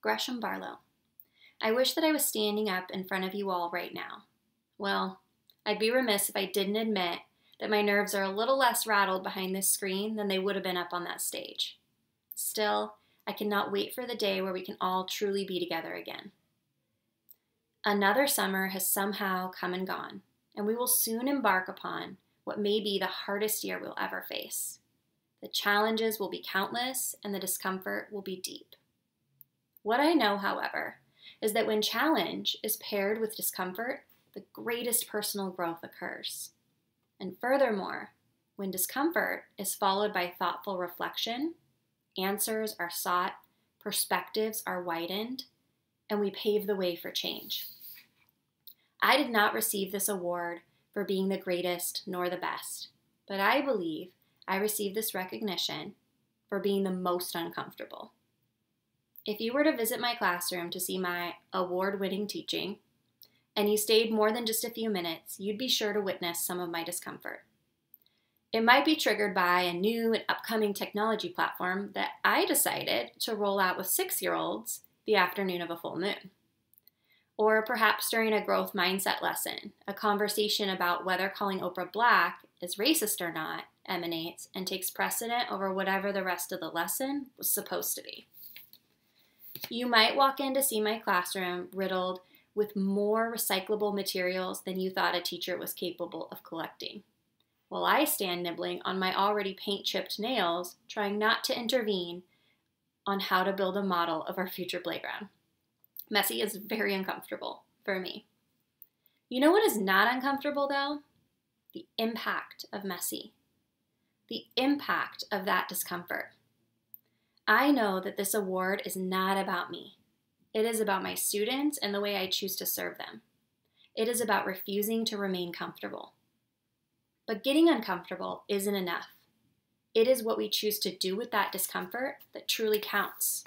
Gresham-Barlow. I wish that I was standing up in front of you all right now. Well, I'd be remiss if I didn't admit that my nerves are a little less rattled behind this screen than they would have been up on that stage. Still, I cannot wait for the day where we can all truly be together again. Another summer has somehow come and gone, and we will soon embark upon what may be the hardest year we'll ever face. The challenges will be countless, and the discomfort will be deep. What I know, however, is that when challenge is paired with discomfort, the greatest personal growth occurs. And furthermore, when discomfort is followed by thoughtful reflection, answers are sought, perspectives are widened, and we pave the way for change. I did not receive this award for being the greatest nor the best, but I believe I received this recognition for being the most uncomfortable. If you were to visit my classroom to see my award-winning teaching, and you stayed more than just a few minutes, you'd be sure to witness some of my discomfort. It might be triggered by a new and upcoming technology platform that I decided to roll out with 6-year-olds the afternoon of a full moon. Or perhaps during a growth mindset lesson, a conversation about whether calling Oprah Black is racist or not emanates and takes precedent over whatever the rest of the lesson was supposed to be. You might walk in to see my classroom riddled with more recyclable materials than you thought a teacher was capable of collecting, while I stand nibbling on my already paint-chipped nails, trying not to intervene on how to build a model of our future playground. Messy is very uncomfortable for me. You know what is not uncomfortable, though? The impact of messy. The impact of that discomfort. I know that this award is not about me. It is about my students and the way I choose to serve them. It is about refusing to remain comfortable. But getting uncomfortable isn't enough. It is what we choose to do with that discomfort that truly counts.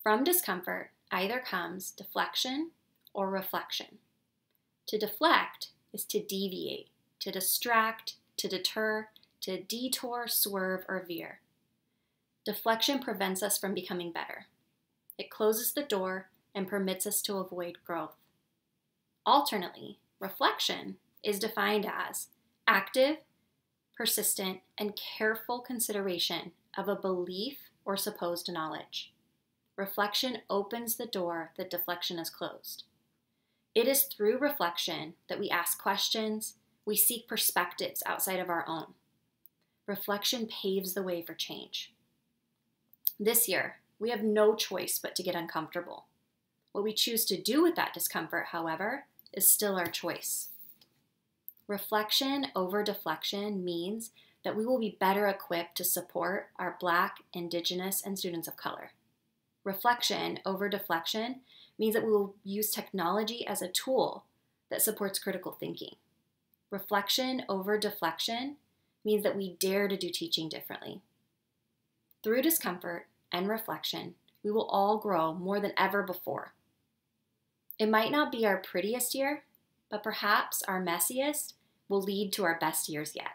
From discomfort either comes deflection or reflection. To deflect is to deviate, to distract, to deter, to detour, swerve, or veer. Deflection prevents us from becoming better. It closes the door and permits us to avoid growth. Alternately, reflection is defined as active, persistent, and careful consideration of a belief or supposed knowledge. Reflection opens the door that deflection has closed. It is through reflection that we ask questions, we seek perspectives outside of our own. Reflection paves the way for change. This year, we have no choice but to get uncomfortable. What we choose to do with that discomfort, however, is still our choice. Reflection over deflection means that we will be better equipped to support our Black, Indigenous, and students of color. Reflection over deflection means that we will use technology as a tool that supports critical thinking. Reflection over deflection means that we dare to do teaching differently. Through discomfort and reflection, we will all grow more than ever before. It might not be our prettiest year, but perhaps our messiest will lead to our best years yet.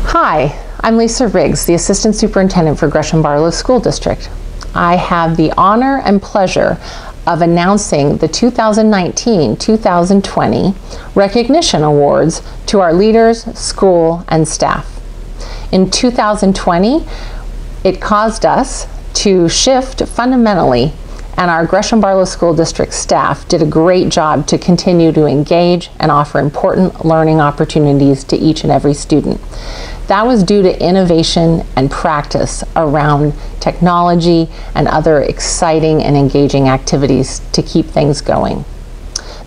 Hi, I'm Lisa Riggs, the Assistant Superintendent for Gresham-Barlow School District. I have the honor and pleasure of announcing the 2019-2020 Recognition Awards to our leaders, school, and staff. In 2020, it caused us to shift fundamentally, and our Gresham-Barlow School District staff did a great job to continue to engage and offer important learning opportunities to each and every student. That was due to innovation and practice around technology and other exciting and engaging activities to keep things going.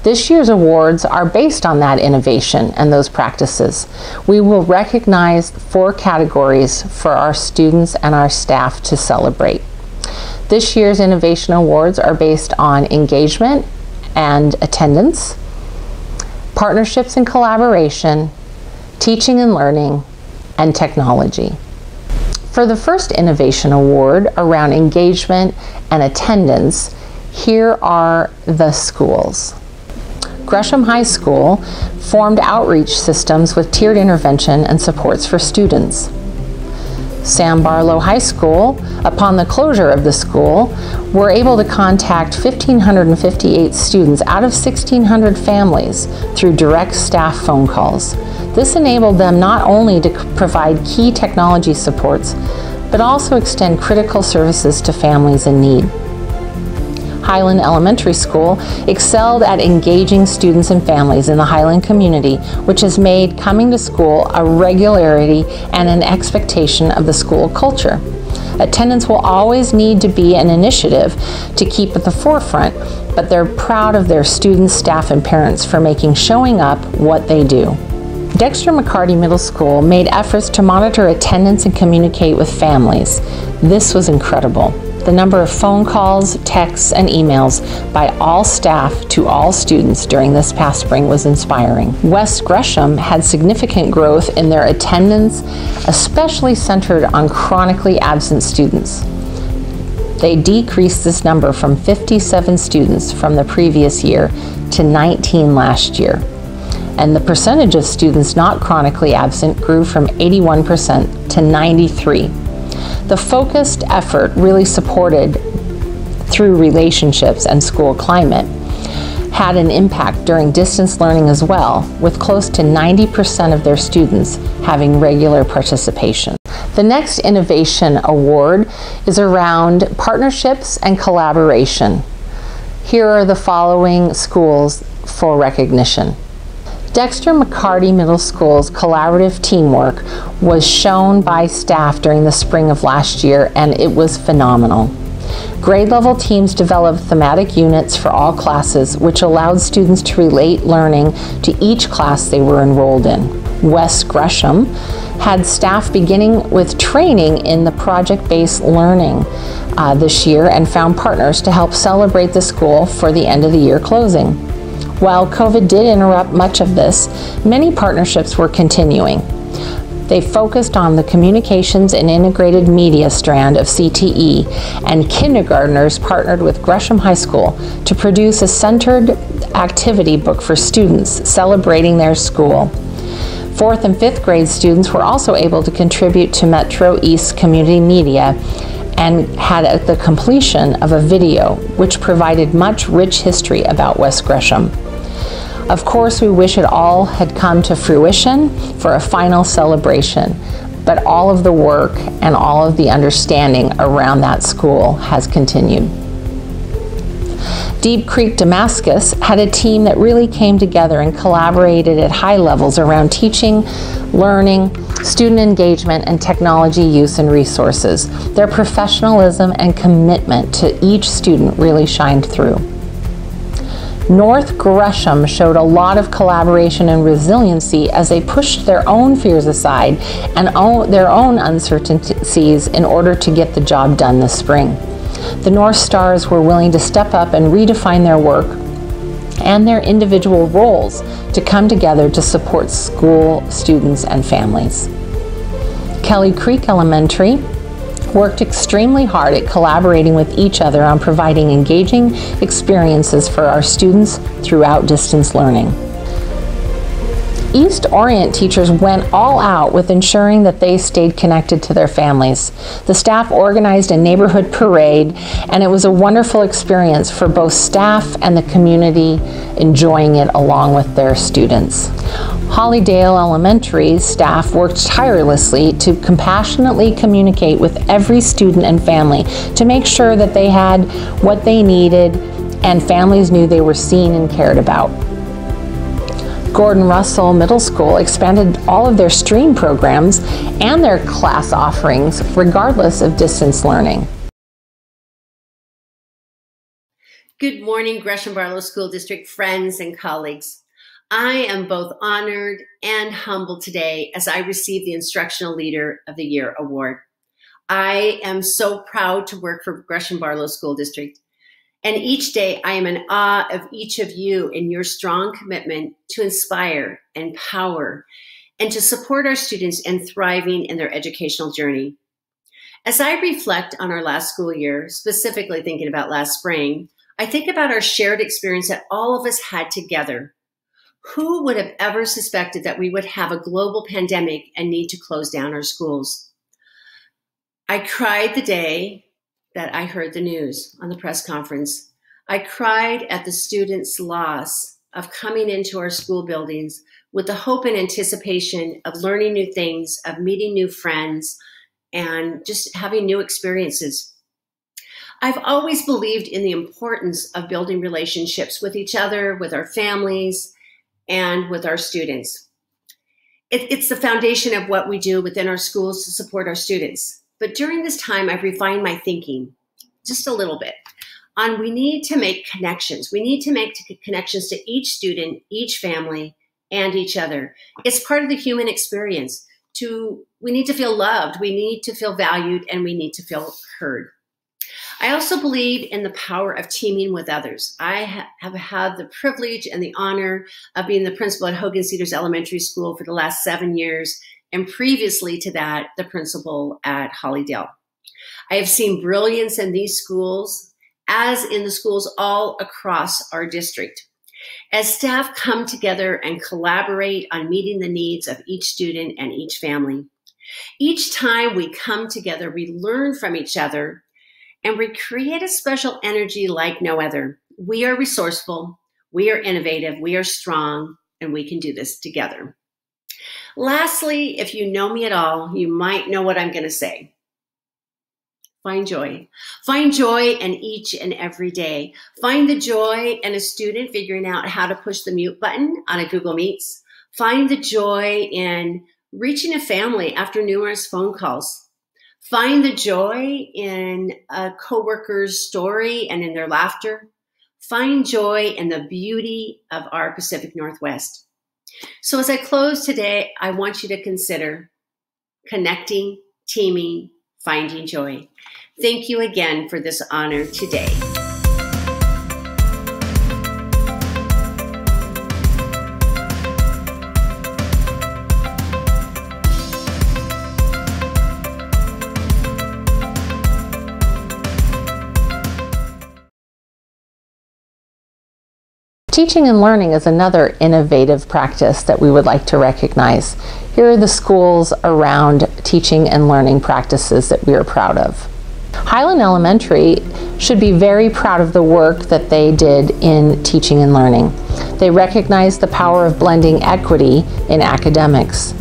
This year's awards are based on that innovation and those practices. We will recognize 4 categories for our students and our staff to celebrate. This year's Innovation Awards are based on engagement and attendance, partnerships and collaboration, teaching and learning, and technology. For the first Innovation Award around engagement and attendance, here are the schools. Gresham High School formed outreach systems with tiered intervention and supports for students. Sam Barlow High School, upon the closure of the school, were able to contact 1,558 students out of 1,600 families through direct staff phone calls. This enabled them not only to provide key technology supports, but also extend critical services to families in need. Highland Elementary School excelled at engaging students and families in the Highland community, which has made coming to school a regularity and an expectation of the school culture. Attendance will always need to be an initiative to keep at the forefront, but they're proud of their students, staff, and parents for making showing up what they do. Dexter McCarty Middle School made efforts to monitor attendance and communicate with families. This was incredible. The number of phone calls, texts, and emails by all staff to all students during this past spring was inspiring. West Gresham had significant growth in their attendance, especially centered on chronically absent students. They decreased this number from 57 students from the previous year to 19 last year. And the percentage of students not chronically absent grew from 81% to 93%. The focused effort really supported through relationships and school climate had an impact during distance learning as well, with close to 90% of their students having regular participation. The next Innovation Award is around partnerships and collaboration. Here are the following schools for recognition. Dexter McCarty Middle School's collaborative teamwork was shown by staff during the spring of last year, and it was phenomenal. Grade level teams developed thematic units for all classes, which allowed students to relate learning to each class they were enrolled in. West Gresham had staff beginning with training in the project-based learning this year and found partners to help celebrate the school for the end of the year closing. While COVID did interrupt much of this, many partnerships were continuing. They focused on the communications and integrated media strand of CTE, and kindergartners partnered with Gresham High School to produce a centered activity book for students celebrating their school. 4th and 5th grade students were also able to contribute to Metro East Community Media and had the completion of a video which provided much rich history about West Gresham. Of course, we wish it all had come to fruition for a final celebration, but all of the work and all of the understanding around that school has continued. Deep Creek Damascus had a team that really came together and collaborated at high levels around teaching, learning, student engagement, and technology use and resources. Their professionalism and commitment to each student really shined through. North Gresham showed a lot of collaboration and resiliency as they pushed their own fears aside and their own uncertainties in order to get the job done this spring. The North Stars were willing to step up and redefine their work and their individual roles to come together to support school students and families. Kelly Creek Elementary worked extremely hard at collaborating with each other on providing engaging experiences for our students throughout distance learning. East Orient teachers went all out with ensuring that they stayed connected to their families. The staff organized a neighborhood parade, and it was a wonderful experience for both staff and the community enjoying it along with their students. Hollydale Elementary staff worked tirelessly to compassionately communicate with every student and family to make sure that they had what they needed and families knew they were seen and cared about. Gordon Russell Middle School expanded all of their STREAM programs and their class offerings regardless of distance learning. Good morning, Gresham-Barlow School District friends and colleagues. I am both honored and humbled today as I receive the Instructional Leader of the Year Award. I am so proud to work for Gresham-Barlow School District. And each day I am in awe of each of you and your strong commitment to inspire, empower, and to support our students in thriving in their educational journey. As I reflect on our last school year, specifically thinking about last spring, I think about our shared experience that all of us had together. Who would have ever suspected that we would have a global pandemic and need to close down our schools? I cried the day that I heard the news on the press conference. I cried at the students' loss of coming into our school buildings with the hope and anticipation of learning new things, of meeting new friends, and just having new experiences. I've always believed in the importance of building relationships with each other, with our families, and with our students. It's the foundation of what we do within our schools to support our students. But during this time, I've refined my thinking just a little bit on we need to make connections. We need to make connections to each student, each family, and each other. It's part of the human experience. We need to feel loved, we need to feel valued, and we need to feel heard. I also believe in the power of teaming with others. I have had the privilege and the honor of being the principal at Hogan Cedars Elementary School for the last 7 years, and previously to that, the principal at Hollydale. I have seen brilliance in these schools, as in the schools all across our district. As staff come together and collaborate on meeting the needs of each student and each family. Each time we come together, we learn from each other and we create a special energy like no other. We are resourceful, we are innovative, we are strong, and we can do this together. Lastly, if you know me at all, you might know what I'm going to say. Find joy. Find joy in each and every day. Find the joy in a student figuring out how to push the mute button on a Google Meets. Find the joy in reaching a family after numerous phone calls. Find the joy in a coworker's story and in their laughter. Find joy in the beauty of our Pacific Northwest. So as I close today, I want you to consider connecting, teaming, finding joy. Thank you again for this honor today. Teaching and learning is another innovative practice that we would like to recognize. Here are the schools around teaching and learning practices that we are proud of. Highland Elementary should be very proud of the work that they did in teaching and learning. They recognize the power of blending equity in academics.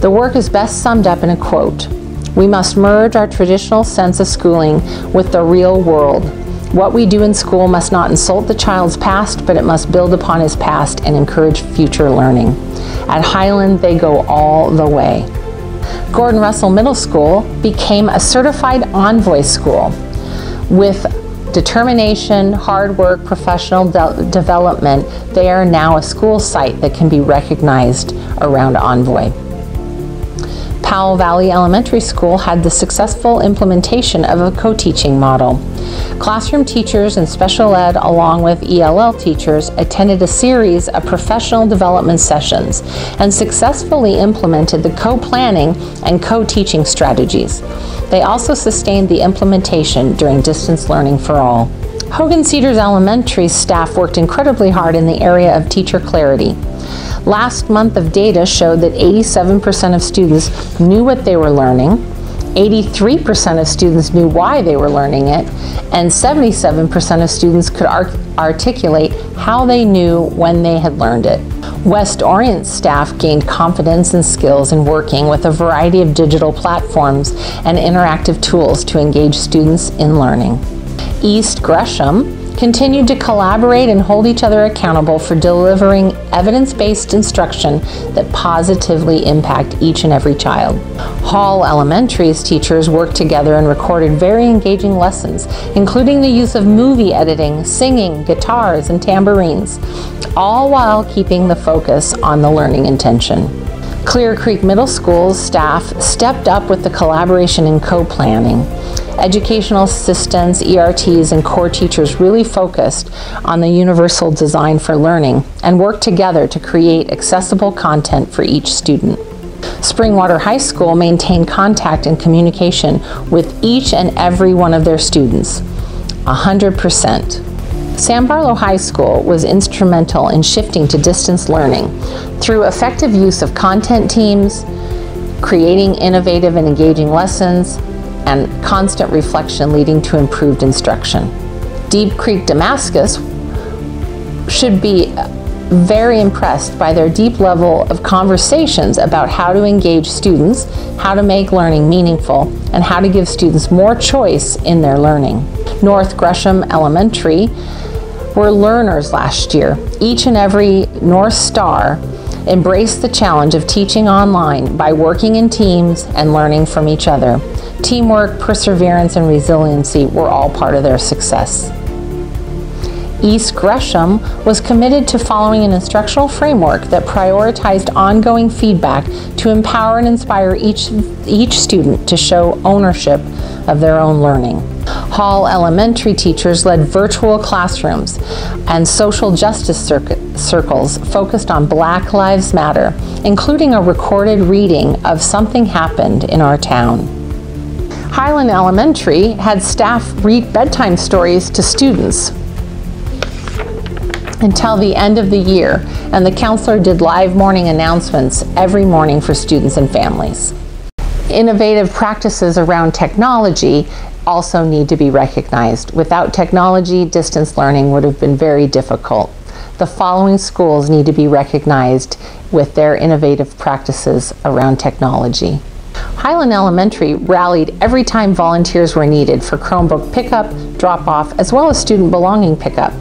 The work is best summed up in a quote: "We must merge our traditional sense of schooling with the real world. What we do in school must not insult the child's past, but it must build upon his past and encourage future learning." At Highland, they go all the way. Gordon Russell Middle School became a certified envoy school. With determination, hard work, professional development, they are now a school site that can be recognized around Envoy. Powell Valley Elementary School had the successful implementation of a co-teaching model. Classroom teachers and special ed, along with ELL teachers, attended a series of professional development sessions and successfully implemented the co-planning and co-teaching strategies. They also sustained the implementation during distance learning for all. Hogan Cedars Elementary staff worked incredibly hard in the area of teacher clarity. Last month of data showed that 87% of students knew what they were learning, 83% of students knew why they were learning it, and 77% of students could articulate how they knew when they had learned it. West Orient staff gained confidence and skills in working with a variety of digital platforms and interactive tools to engage students in learning. East Gresham continued to collaborate and hold each other accountable for delivering evidence-based instruction that positively impact each and every child. Hall Elementary's teachers worked together and recorded very engaging lessons, including the use of movie editing, singing, guitars, and tambourines, all while keeping the focus on the learning intention. Clear Creek Middle School's staff stepped up with the collaboration and co-planning. Educational assistants, ERTs, and core teachers really focused on the universal design for learning and worked together to create accessible content for each student. Springwater High School maintained contact and communication with each and every one of their students, 100%. Sam Barlow High School was instrumental in shifting to distance learning through effective use of content teams, creating innovative and engaging lessons, and constant reflection leading to improved instruction. Deep Creek Damascus should be very impressed by their deep level of conversations about how to engage students, how to make learning meaningful, and how to give students more choice in their learning. North Gresham Elementary were learners last year. Each and every North Star embraced the challenge of teaching online by working in teams and learning from each other. Teamwork, perseverance, and resiliency were all part of their success. East Gresham was committed to following an instructional framework that prioritized ongoing feedback to empower and inspire each student to show ownership of their own learning. Hall Elementary teachers led virtual classrooms and social justice circles focused on Black Lives Matter, including a recorded reading of Something Happened in Our Town. Highland Elementary had staff read bedtime stories to students until the end of the year, and the counselor did live morning announcements every morning for students and families. Innovative practices around technology also need to be recognized. Without technology, distance learning would have been very difficult. The following schools need to be recognized with their innovative practices around technology. Highland Elementary rallied every time volunteers were needed for Chromebook pickup, drop-off, as well as student belonging pickup.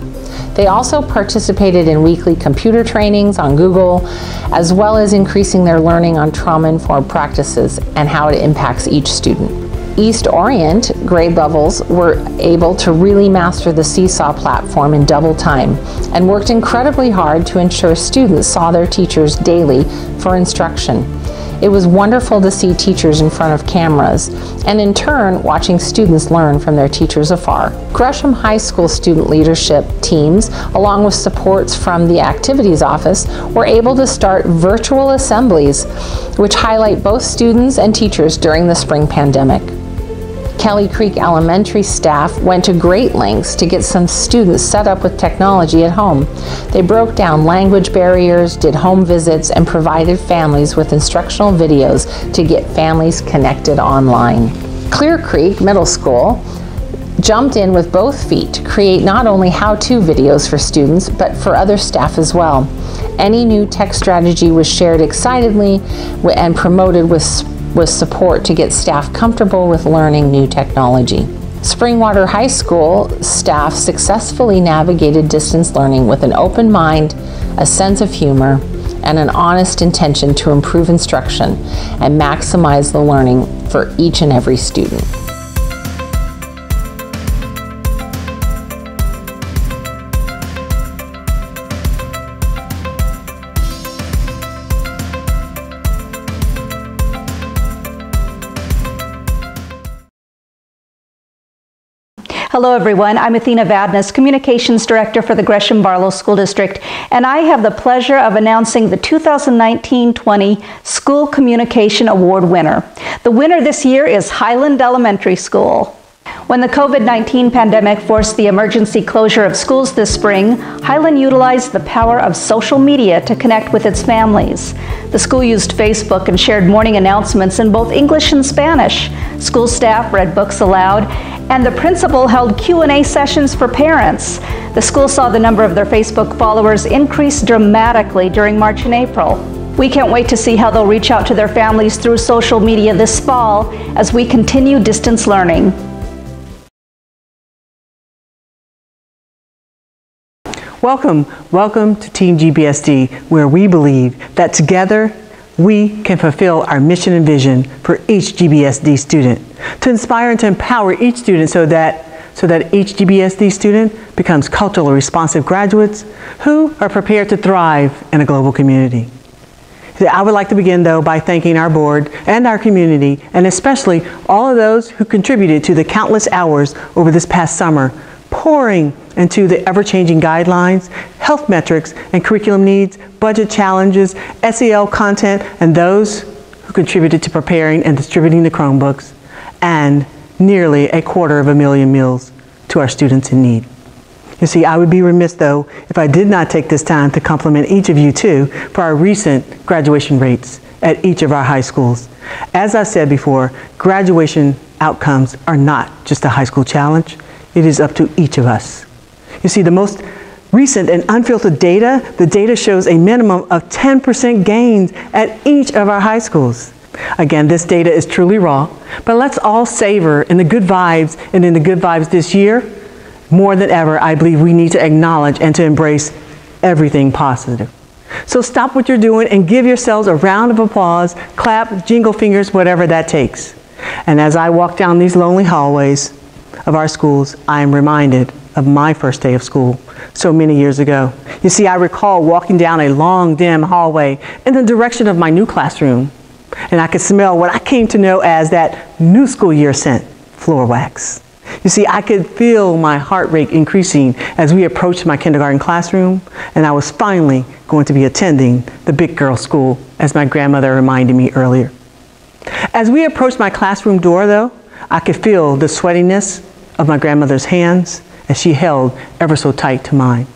They also participated in weekly computer trainings on Google, as well as increasing their learning on trauma-informed practices and how it impacts each student. East Orient grade levels were able to really master the Seesaw platform in double time and worked incredibly hard to ensure students saw their teachers daily for instruction. It was wonderful to see teachers in front of cameras and in turn watching students learn from their teachers afar. Gresham High School student leadership teams, along with supports from the activities office, were able to start virtual assemblies which highlight both students and teachers during the spring pandemic. Kelly Creek Elementary staff went to great lengths to get some students set up with technology at home. They broke down language barriers, did home visits, and provided families with instructional videos to get families connected online. Clear Creek Middle School jumped in with both feet to create not only how-to videos for students, but for other staff as well. Any new tech strategy was shared excitedly and promoted with support to get staff comfortable with learning new technology. Springwater High School staff successfully navigated distance learning with an open mind, a sense of humor, and an honest intention to improve instruction and maximize the learning for each and every student. Hello everyone, I'm Athena Vadnais, Communications Director for the Gresham-Barlow School District, and I have the pleasure of announcing the 2019-20 School Communication Award winner. The winner this year is Highland Elementary School. When the COVID-19 pandemic forced the emergency closure of schools this spring, Highland utilized the power of social media to connect with its families. The school used Facebook and shared morning announcements in both English and Spanish. School staff read books aloud, and the principal held Q&A sessions for parents. The school saw the number of their Facebook followers increase dramatically during March and April. We can't wait to see how they'll reach out to their families through social media this fall as we continue distance learning. Welcome to Team GBSD, where we believe that together we can fulfill our mission and vision for each GBSD student, to inspire and to empower each student so that each GBSD student becomes culturally responsive graduates who are prepared to thrive in a global community. I would like to begin, though, by thanking our board and our community, and especially all of those who contributed to the countless hours over this past summer, pouring into the ever-changing guidelines, health metrics and curriculum needs, budget challenges, SEL content, and those who contributed to preparing and distributing the Chromebooks, and nearly 250,000 meals to our students in need. You see, I would be remiss, though, if I did not take this time to compliment each of you, too, for our recent graduation rates at each of our high schools. As I said before, graduation outcomes are not just a high school challenge. It is up to each of us. You see, the most recent and unfiltered data, the data shows a minimum of 10% gains at each of our high schools. Again, this data is truly raw, but let's all savor in the good vibes, and in the good vibes this year, more than ever, I believe we need to acknowledge and to embrace everything positive. So stop what you're doing and give yourselves a round of applause, clap, jingle fingers, whatever that takes. And as I walk down these lonely hallways of our schools, I am reminded of my first day of school so many years ago. You see, I recall walking down a long, dim hallway in the direction of my new classroom, and I could smell what I came to know as that new school year scent, floor wax. You see, I could feel my heart rate increasing as we approached my kindergarten classroom, and I was finally going to be attending the big girl school, as my grandmother reminded me earlier. As we approached my classroom door, though, I could feel the sweatiness of my grandmother's hands as she held ever so tight to mine.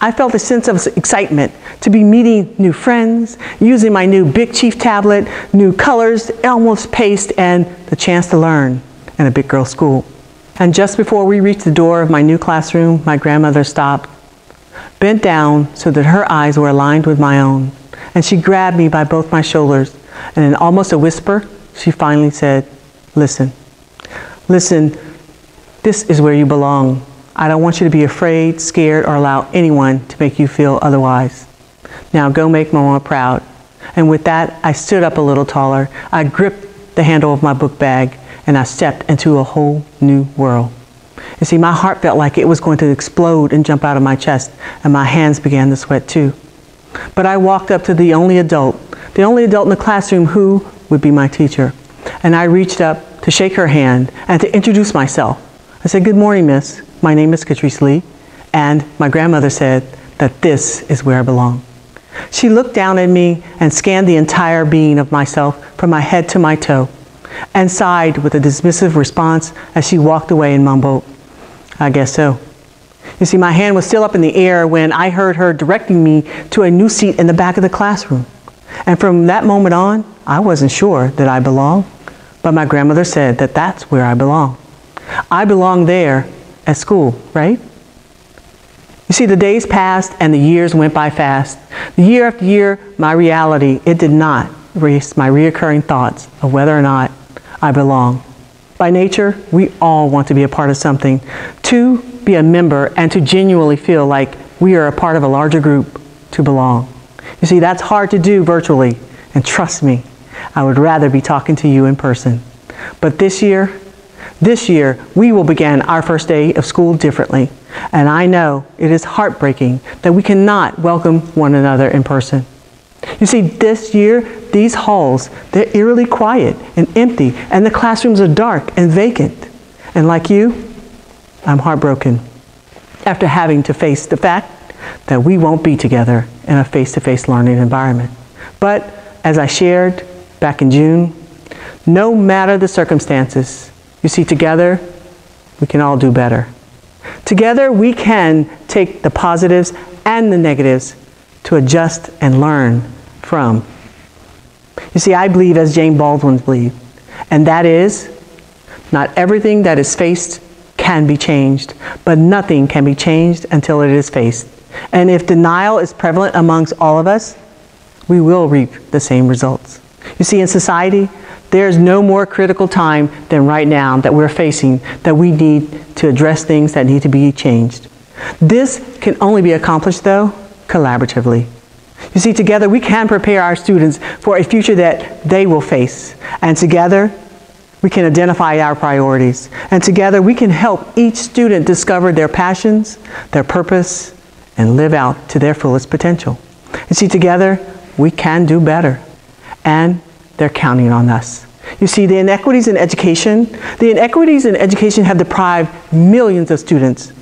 I felt a sense of excitement to be meeting new friends, using my new Big Chief tablet, new colors, Elmo's paste, and the chance to learn in a big girl school. And just before we reached the door of my new classroom, my grandmother stopped, bent down so that her eyes were aligned with my own, and she grabbed me by both my shoulders, and in almost a whisper, she finally said, "Listen, listen, this is where you belong. I don't want you to be afraid, scared, or allow anyone to make you feel otherwise. Now go make Mama proud." And with that, I stood up a little taller. I gripped the handle of my book bag, and I stepped into a whole new world. You see, my heart felt like it was going to explode and jump out of my chest, and my hands began to sweat too. But I walked up to the only adult in the classroom who would be my teacher. And I reached up to shake her hand and to introduce myself. I said, "Good morning, miss. My name is Catrice Lee." And my grandmother said that this is where I belong. She looked down at me and scanned the entire being of myself from my head to my toe, and sighed with a dismissive response as she walked away and mumbled, "I guess so." You see, my hand was still up in the air when I heard her directing me to a new seat in the back of the classroom. And from that moment on, I wasn't sure that I belonged, but my grandmother said that that's where I belong. I belong there at school, right? You see, the days passed and the years went by fast. The year after year, my reality, it did not erase my reoccurring thoughts of whether or not I belong. By nature, we all want to be a part of something, to be a member, and to genuinely feel like we are a part of a larger group, to belong. You see, that's hard to do virtually, and trust me, I would rather be talking to you in person. But this year, we will begin our first day of school differently, and I know it is heartbreaking that we cannot welcome one another in person. You see, this year, these halls, they're eerily quiet and empty, and the classrooms are dark and vacant. And like you, I'm heartbroken after having to face the fact that we won't be together in a face-to-face learning environment. But as I shared back in June, no matter the circumstances, you see, together, we can all do better. Together, we can take the positives and the negatives to adjust and learn from. You see, I believe as James Baldwin believed, and that is, not everything that is faced can be changed, but nothing can be changed until it is faced. And if denial is prevalent amongst all of us, we will reap the same results. You see, in society, there's no more critical time than right now that we're facing, that we need to address things that need to be changed. This can only be accomplished, though, collaboratively. You see, together we can prepare our students for a future that they will face. And together, we can identify our priorities. And together, we can help each student discover their passions, their purpose, and live out to their fullest potential. You see, together, we can do better. And they're counting on us. You see, the inequities in education have deprived millions of students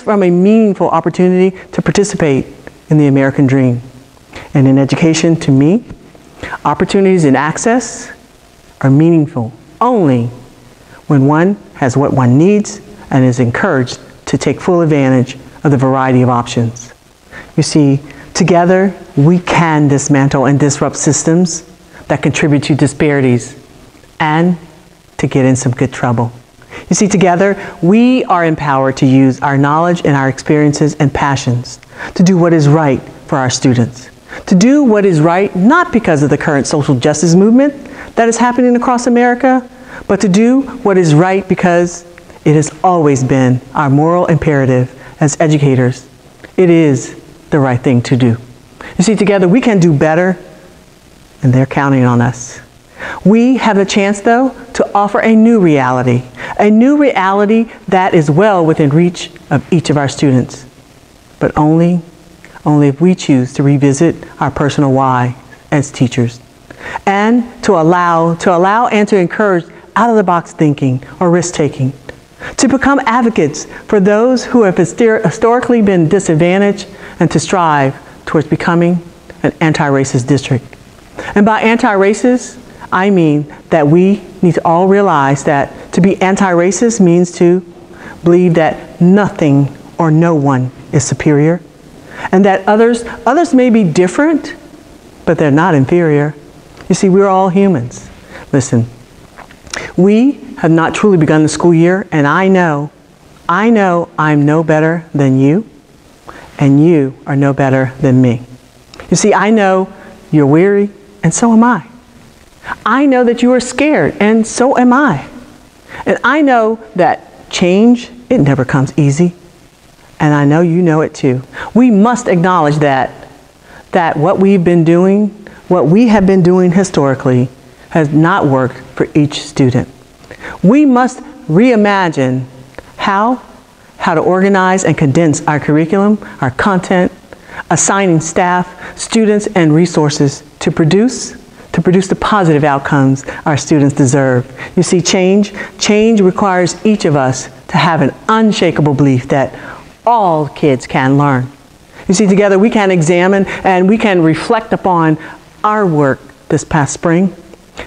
from a meaningful opportunity to participate in the American dream. And in education, to me, Opportunities and access are meaningful only when one has what one needs and is encouraged to take full advantage of the variety of options. You see, together we can dismantle and disrupt systems that contribute to disparities and to get in some good trouble. You see, together we are empowered to use our knowledge and our experiences and passions to do what is right for our students. To do what is right not because of the current social justice movement that is happening across America, but to do what is right because it has always been our moral imperative as educators. It is the right thing to do. You see, together we can do better, and they're counting on us. We have the chance, though, to offer a new reality that is well within reach of each of our students, but only if we choose to revisit our personal why as teachers, and to allow and to encourage out-of-the-box thinking or risk-taking, to become advocates for those who have historically been disadvantaged, and to strive towards becoming an anti-racist district. And by anti-racist, I mean that we need to all realize that to be anti-racist means to believe that nothing or no one is superior, and that others may be different, but they're not inferior. You see, we're all humans. Listen, we have not truly begun the school year, and I know I'm no better than you, and you are no better than me. You see, I know you're weary, and so am I. I know that you are scared, and so am I. And I know that change, it never comes easy. And I know you know it too. We must acknowledge that what we have been doing historically has not worked for each student. We must reimagine how to organize and condense our curriculum, our content, assigning staff, students, and resources to produce the positive outcomes our students deserve. You see, change requires each of us to have an unshakable belief that all kids can learn. You see, together we can examine and we can reflect upon our work this past spring,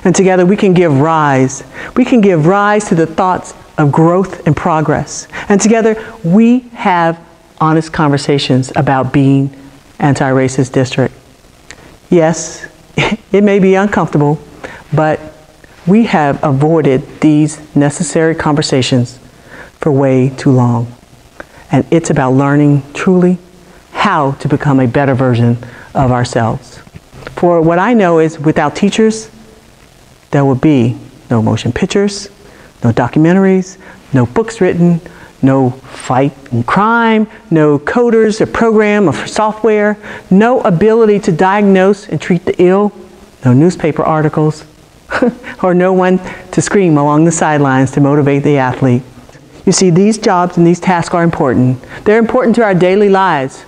and together we can give rise to the thoughts of growth and progress. And together we have honest conversations about being anti-racist district. Yes, it may be uncomfortable, but we have avoided these necessary conversations for way too long. And it's about learning truly how to become a better version of ourselves. For what I know is without teachers, there will be no motion pictures, no documentaries, no books written, no fight and crime, no coders or program or software, no ability to diagnose and treat the ill, no newspaper articles, or no one to scream along the sidelines to motivate the athlete. You see, these jobs and these tasks are important. They're important to our daily lives,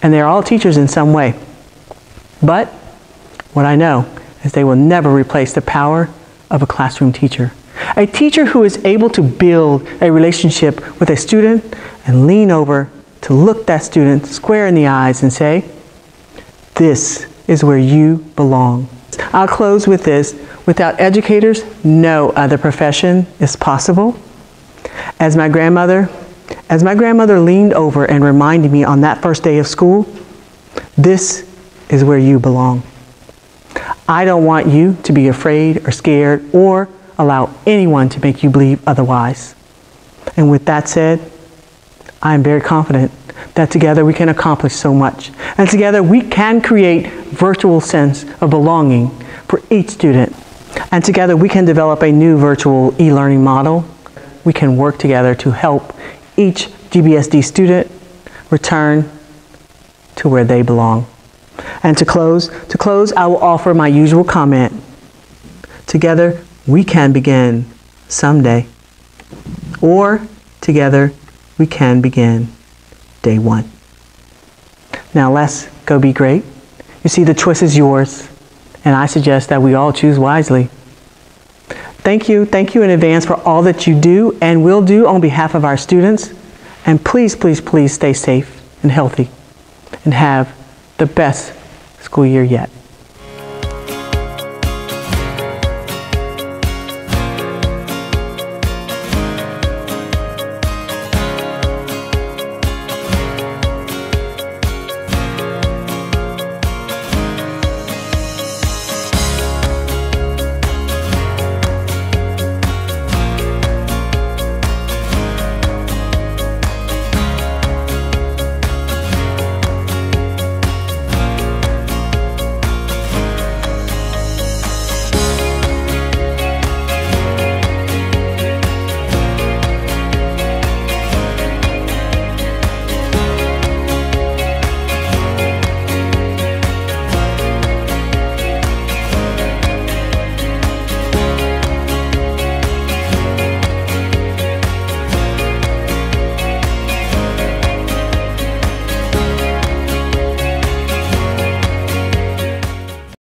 and they're all teachers in some way. But what I know is they will never replace the power of a classroom teacher. A teacher who is able to build a relationship with a student and lean over to look that student square in the eyes and say, "This is where you belong." I'll close with this. Without educators, no other profession is possible. As my grandmother leaned over and reminded me on that first day of school, this is where you belong. I don't want you to be afraid or scared or allow anyone to make you believe otherwise. And with that said, I am very confident that together we can accomplish so much. And together we can create virtual sense of belonging for each student. And together we can develop a new virtual e-learning model. We can work together to help each GBSD student return to where they belong. And to close, I will offer my usual comment. Together we can begin someday. Or together we can begin day one. Now let's go be great. You see, the choice is yours, and I suggest that we all choose wisely. Thank you in advance for all that you do and will do on behalf of our students. And please, please, please stay safe and healthy and have the best school year yet.